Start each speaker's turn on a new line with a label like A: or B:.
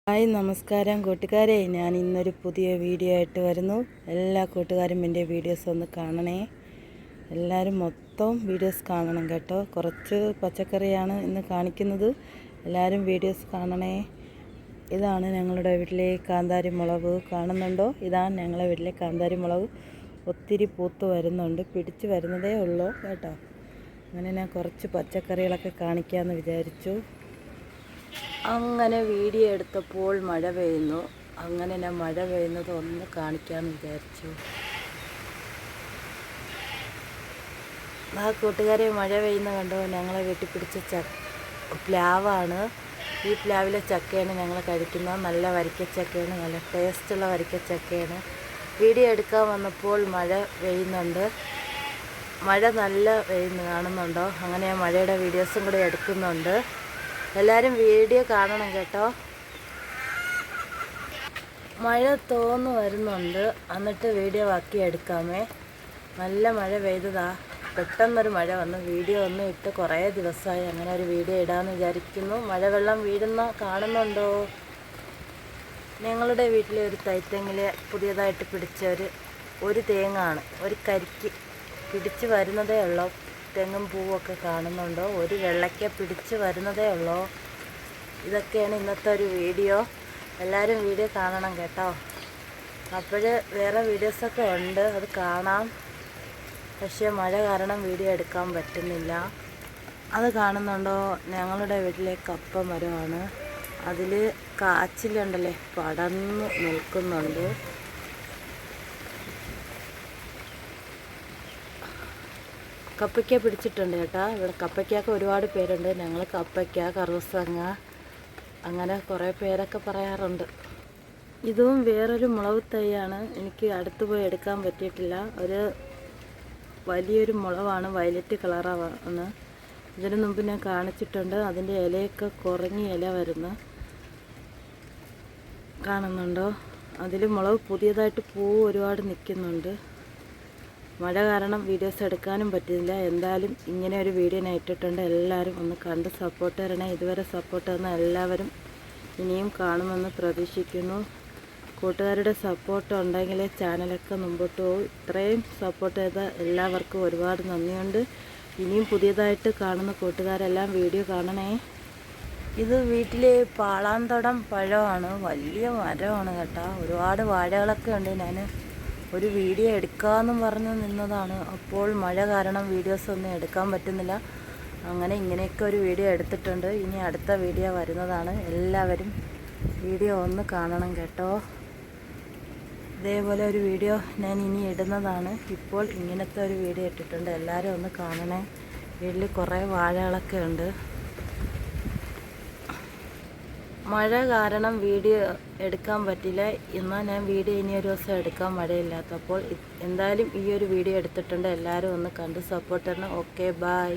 A: Hi നമസ്കാരം കൂട്ടുകാരെ, ഞാൻ ഇന്നൊരു പുതിയ വീഡിയോ ആയിട്ട് വരുന്നു. എല്ലാ കൂട്ടുകാരും എൻ്റെ വീഡിയോസ് ഒന്ന് കാണണേ. എല്ലാവരും മൊത്തം വീഡിയോസ് കാണണം കേട്ടോ. കുറച്ച് പച്ചക്കറിയാണ് ഇന്ന് കാണിക്കുന്നത്. എല്ലാവരും വീഡിയോസ് കാണണേ. ഇതാണ് ഞങ്ങളുടെ വീട്ടിലെ കാന്താരി മുളക്, കാണുന്നുണ്ടോ? ഇതാണ് ഞങ്ങളുടെ വീട്ടിലെ കാന്താരി മുളക്. ഒത്തിരി പൂത്ത് വരുന്നുണ്ട്, പിടിച്ച് വരുന്നതേ ഉള്ളൂ കേട്ടോ. അങ്ങനെ ഞാൻ കുറച്ച് പച്ചക്കറികളൊക്കെ കാണിക്കാമെന്ന് വിചാരിച്ചു. അങ്ങനെ വീഡിയോ എടുത്തപ്പോൾ മഴ പെയ്യുന്നു. അങ്ങനെ ഞാൻ മഴ പെയ്യുന്നത് ഒന്ന് കാണിക്കാമെന്ന് വിചാരിച്ചു. ആ കൂട്ടുകാരെ, മഴ പെയ്യുന്ന കണ്ടോ? ഞങ്ങളെ വീട്ടിൽ പിടിച്ച പ്ലാവാണ്. ഈ പ്ലാവിലെ ചക്കയാണ് ഞങ്ങൾ കഴിക്കുന്നത്. നല്ല വരിക്കച്ചക്കയാണ്, നല്ല ടേസ്റ്റുള്ള വരിക്കച്ചക്കയാണ്. വീഡിയോ എടുക്കാൻ വന്നപ്പോൾ മഴ പെയ്യുന്നുണ്ട്. മഴ നല്ല പെയ്യുന്നു, കാണുന്നുണ്ടോ? അങ്ങനെ ഞാൻ മഴയുടെ വീഡിയോസും കൂടെ എടുക്കുന്നുണ്ട്. എല്ലാവരും വീഡിയോ കാണണം കേട്ടോ. മഴ തോന്നു വരുന്നുണ്ട്, എന്നിട്ട് വീഡിയോ ആക്കി എടുക്കാമേ. നല്ല മഴ പെയ്തതാ, പെട്ടെന്നൊരു മഴ വന്നു. വീഡിയോ ഒന്നും ഇട്ട് കുറേ ദിവസമായി. അങ്ങനെ ഒരു വീഡിയോ ഇടാമെന്ന് വിചാരിക്കുന്നു. മഴവെള്ളം വീഴുന്ന കാണുന്നുണ്ടോ? ഞങ്ങളുടെ വീട്ടിലെ ഒരു തൈത്തെങ്ങിൽ പുതിയതായിട്ട് പിടിച്ച ഒരു തേങ്ങാണ്. ഒരു കരിക്ക് പിടിച്ച് വരുന്നതേ ഉള്ളൂ. തെങ്ങും പൂവൊക്കെ കാണുന്നുണ്ടോ? ഒരു വെള്ളയ്ക്ക പിടിച്ച് വരുന്നതേ ഉള്ളൂ. ഇതൊക്കെയാണ് ഇന്നത്തെ ഒരു വീഡിയോ. എല്ലാവരും വീഡിയോ കാണണം കേട്ടോ. അപ്പോൾ വേറെ വീഡിയോസൊക്കെ ഉണ്ട്, അത് കാണാം. പക്ഷേ മഴ കാരണം വീഡിയോ എടുക്കാൻ പറ്റുന്നില്ല. അത് കാണുന്നുണ്ടോ? ഞങ്ങളുടെ വീട്ടിലെ കപ്പ മരമാണ്. അതിൽ കാച്ചിലുണ്ടല്ലേ, പടർന്ന് നിൽക്കുന്നുണ്ട്. കപ്പയ്ക്ക പിടിച്ചിട്ടുണ്ട് കേട്ടോ. ഇവിടെ കപ്പയ്ക്കൊക്കെ ഒരുപാട് പേരുണ്ട്. ഞങ്ങൾ കപ്പയ്ക്ക, കറുസങ്ങ, അങ്ങനെ കുറേ പേരൊക്കെ പറയാറുണ്ട്. ഇതും വേറൊരു മുളക് തൈയാണ്. എനിക്ക് അടുത്ത് പോയി എടുക്കാൻ പറ്റിയിട്ടില്ല. ഒരു വലിയൊരു മുളകാണ്, വയലറ്റ് കളറാണ്. ഇതിനു മുമ്പ് ഞാൻ കാണിച്ചിട്ടുണ്ട്. അതിൻ്റെ ഇലയൊക്കെ കുറഞ്ഞ ഇല വരുന്നു, കാണുന്നുണ്ടോ? അതിൽ മുളക് പുതിയതായിട്ട് പൂവ് ഒരുപാട് നിൽക്കുന്നുണ്ട്. മഴ കാരണം വീഡിയോസ് എടുക്കാനും പറ്റില്ല. എന്തായാലും ഇങ്ങനെ ഒരു വീഡിയോ ഞാൻ ഇട്ടിട്ടുണ്ട്. എല്ലാവരും ഒന്ന് കണ്ട് സപ്പോർട്ട് തരണേ. ഇതുവരെ സപ്പോർട്ട് തന്ന എല്ലാവരും ഇനിയും കാണുമെന്ന് പ്രതീക്ഷിക്കുന്നു. കൂട്ടുകാരുടെ സപ്പോർട്ട് ഉണ്ടെങ്കിലേ ചാനലൊക്കെ മുമ്പോട്ട് പോകും. ഇത്രയും സപ്പോർട്ട് ചെയ്ത എല്ലാവർക്കും ഒരുപാട് നന്ദിയുണ്ട്. ഇനിയും പുതിയതായിട്ട് കാണുന്ന കൂട്ടുകാരെല്ലാം വീഡിയോ കാണണേ. ഇത് വീട്ടിലെ പാളാന്തടം പഴമാണ്. വലിയ മരമാണ് കേട്ടോ. ഒരുപാട് വാഴകളൊക്കെ ഉണ്ട്. ഞാൻ ഒരു വീഡിയോ എടുക്കാമെന്നും പറഞ്ഞ് നിന്നതാണ്. അപ്പോൾ മഴ കാരണം വീഡിയോസ് ഒന്നും എടുക്കാൻ പറ്റുന്നില്ല. അങ്ങനെ ഇങ്ങനെയൊക്കെ ഒരു വീഡിയോ എടുത്തിട്ടുണ്ട്. ഇനി അടുത്ത വീഡിയോ വരുന്നതാണ്. എല്ലാവരും വീഡിയോ ഒന്ന് കാണണം കേട്ടോ. ഇതേപോലെ ഒരു വീഡിയോ ഞാൻ ഇനി ഇടുന്നതാണ്. ഇപ്പോൾ ഇങ്ങനത്തെ ഒരു വീഡിയോ ഇട്ടിട്ടുണ്ട്. എല്ലാവരും ഒന്ന് കാണണേ. വീട്ടിൽ കുറേ വാഴകളൊക്കെ ഉണ്ട്. മഴ കാരണം വീഡിയോ എടുക്കാൻ പറ്റില്ല. എന്നാൽ ഞാൻ വീഡിയോ ഇനി ഒരു ദിവസം എടുക്കാം, മഴയില്ലാത്തപ്പോൾ. എന്തായാലും ഈ ഒരു വീഡിയോ എടുത്തിട്ടുണ്ട്. എല്ലാവരും ഒന്ന് കണ്ട് സപ്പോർട്ട് തരണം. Okay, by.